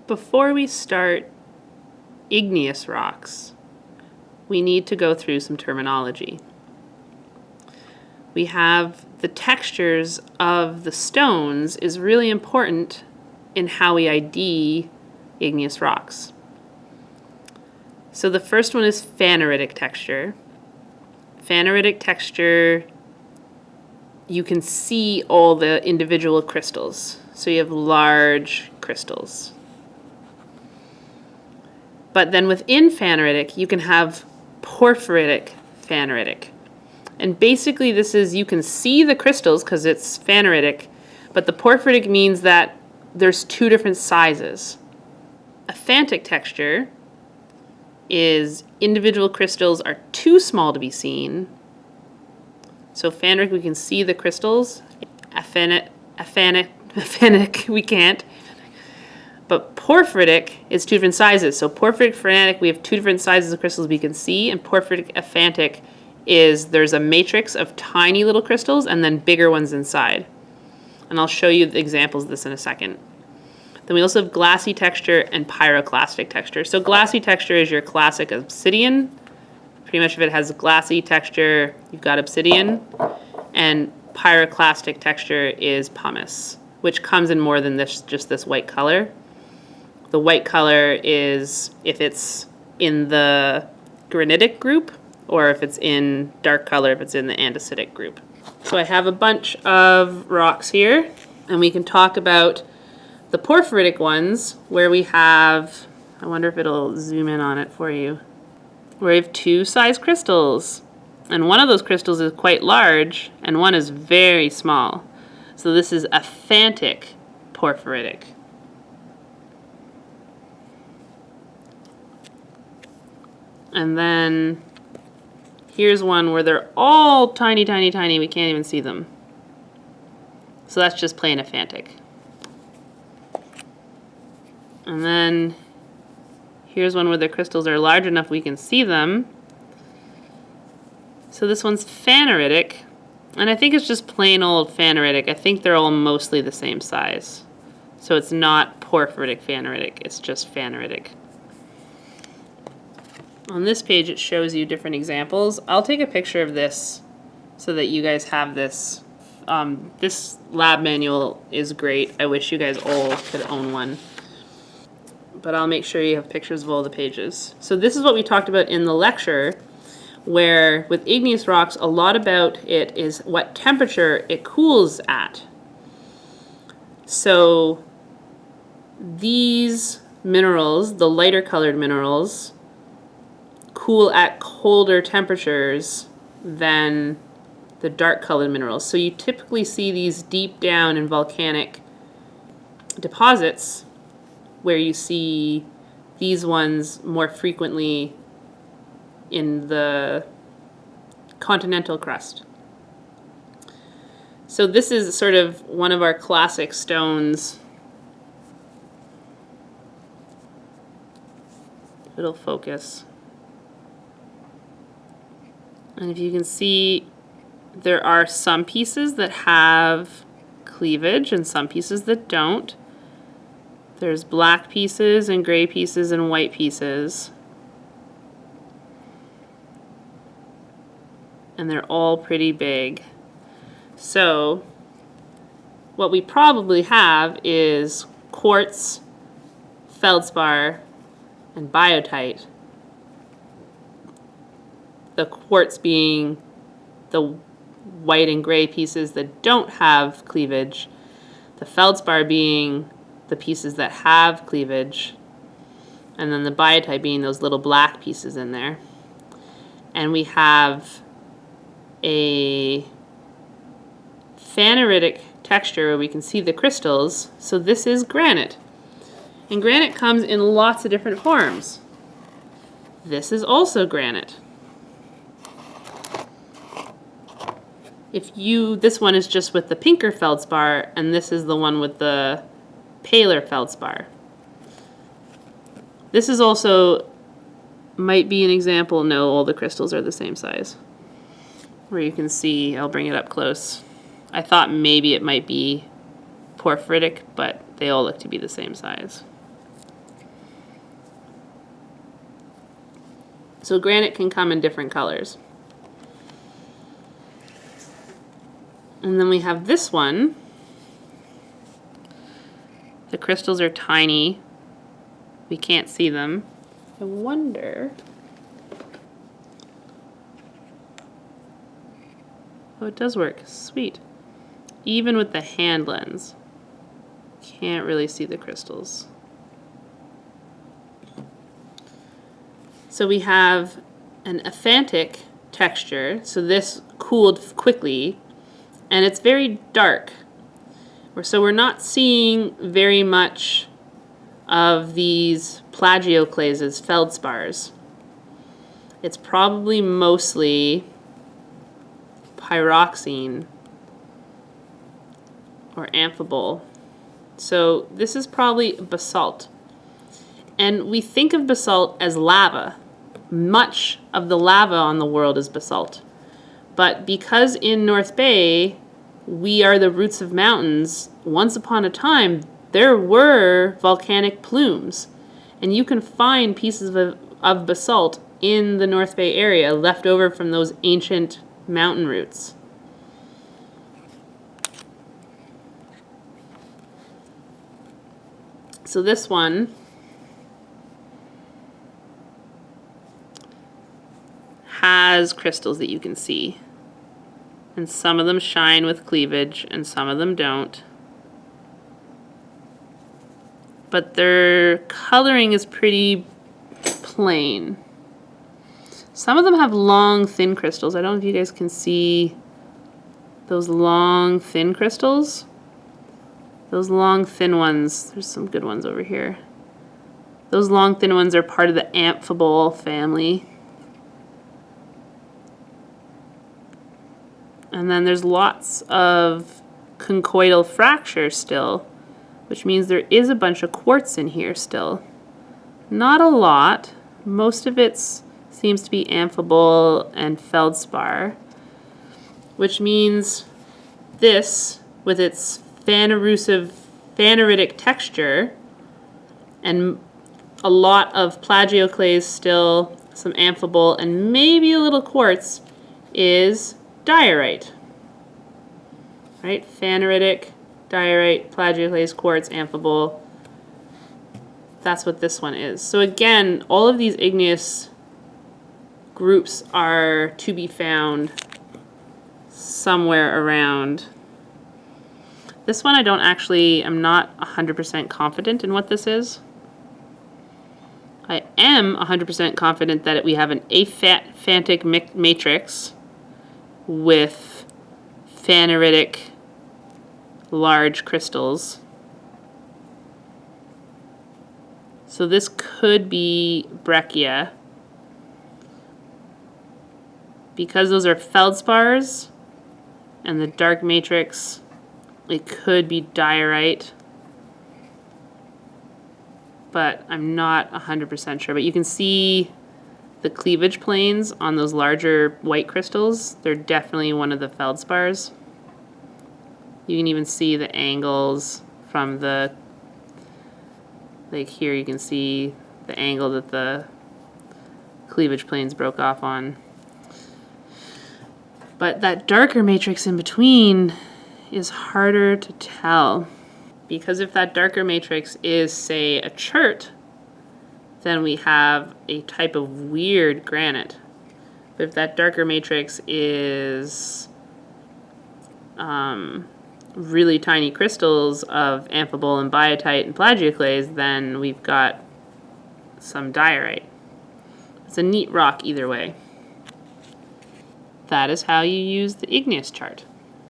Before we start igneous rocks, we need to go through some terminology. We have the textures of the stones is really important in how we ID igneous rocks. So the first one is Phaneritic texture. Phaneritic texture, you can see all the individual crystals. So you have large crystals. But then within phaneritic, you can have porphyritic phaneritic. And basically this is, you can see the crystals because it's phaneritic, but the porphyritic means that there's two different sizes. A phantic texture is individual crystals are too small to be seen. So phaneritic, we can see the crystals. Aphanic, we can't. But porphyritic is two different sizes. So porphyritic phaneritic, we have two different sizes of crystals we can see, and porphyritic aphantic is there's a matrix of tiny little crystals and then bigger ones inside. And I'll show you the examples of this in a second. Then we also have glassy texture and pyroclastic texture. So glassy texture is your classic obsidian. Pretty much if it has glassy texture, you've got obsidian. And pyroclastic texture is pumice, which comes in more than this, just this white color. The white color is if it's in the granitic group, or if it's in dark color, if it's in the andesitic group. So I have a bunch of rocks here, and we can talk about the porphyritic ones, where we have, I wonder if it'll zoom in on it for you, where we have two size crystals. And one of those crystals is quite large, and one is very small. So this is aphantic porphyritic. And then here's one where they're all tiny, tiny, tiny. We can't even see them. So that's just plain aphantic. And then here's one where the crystals are large enough we can see them. So this one's phaneritic. And I think it's just plain old phaneritic. I think they're all mostly the same size. So it's not porphyritic phaneritic, it's just phaneritic. On this page it shows you different examples. I'll take a picture of this so that you guys have this. This lab manual is great. I wish you guys all could own one. But I'll make sure you have pictures of all the pages. So this is what we talked about in the lecture, where with igneous rocks, a lot about it is what temperature it cools at. So these minerals, the lighter colored minerals, cool at colder temperatures than the dark colored minerals. So you typically see these deep down in volcanic deposits where you see these ones more frequently in the continental crust. So this is sort of one of our classic stones. It'll focus. And if you can see, there are some pieces that have cleavage and some pieces that don't. There's black pieces and gray pieces and white pieces. And they're all pretty big. So what we probably have is quartz, feldspar, and biotite. The quartz being the white and gray pieces that don't have cleavage, the feldspar being the pieces that have cleavage, and then the biotite being those little black pieces in there. And we have a phaneritic texture where we can see the crystals. So this is granite. And granite comes in lots of different forms. This is also granite. This one is just with the pinker feldspar, and this is the one with the paler feldspar. This is also, might be an example, no, all the crystals are the same size. Where you can see, I'll bring it up close. I thought maybe it might be porphyritic, but they all look to be the same size. So granite can come in different colors. And then we have this one. The crystals are tiny. We can't see them. I wonder... Oh, it does work. Sweet. Even with the hand lens, can't really see the crystals. So we have an Phaneritic texture. So this cooled quickly, and it's very dark. So we're not seeing very much of these plagioclases, feldspars. It's probably mostly pyroxene or amphibole. So this is probably basalt. And we think of basalt as lava. Much of the lava on the world is basalt. But because in North Bay, we are the roots of mountains, once upon a time, there were volcanic plumes. And you can find pieces of basalt in the North Bay area left over from those ancient mountain roots. So this one has crystals that you can see. And some of them shine with cleavage and some of them don't. But their coloring is pretty plain. Some of them have long, thin crystals. I don't know if you guys can see those long, thin crystals. Those long, thin ones, there's some good ones over here. Those long, thin ones are part of the amphibole family. And then there's lots of conchoidal fracture still, which means there is a bunch of quartz in here still. Not a lot. Most of it seems to be amphibole and feldspar, which means this, with its Phaneritic texture and a lot of plagioclase still, some amphibole, and maybe a little quartz, is diorite. Right? Phaneritic, diorite, plagioclase, quartz, amphibole. That's what this one is. So again, all of these igneous groups are to be found somewhere around. This one I'm not 100% confident in what this is. I am 100% confident that we have an aphantic matrix with phaneritic large crystals. So this could be breccia. Because those are feldspars and the dark matrix, it could be diorite, but I'm not 100% sure. But you can see the cleavage planes on those larger white crystals. They're definitely one of the feldspars. You can even see the angles from the, like here you can see the angle that the cleavage planes broke off on. But that darker matrix in between is harder to tell. Because if that darker matrix is, say, a chert, then we have a type of weird granite. But if that darker matrix is really tiny crystals of amphibole and biotite and plagioclase, then we've got some diorite. It's a neat rock either way. That is how you use the igneous chart.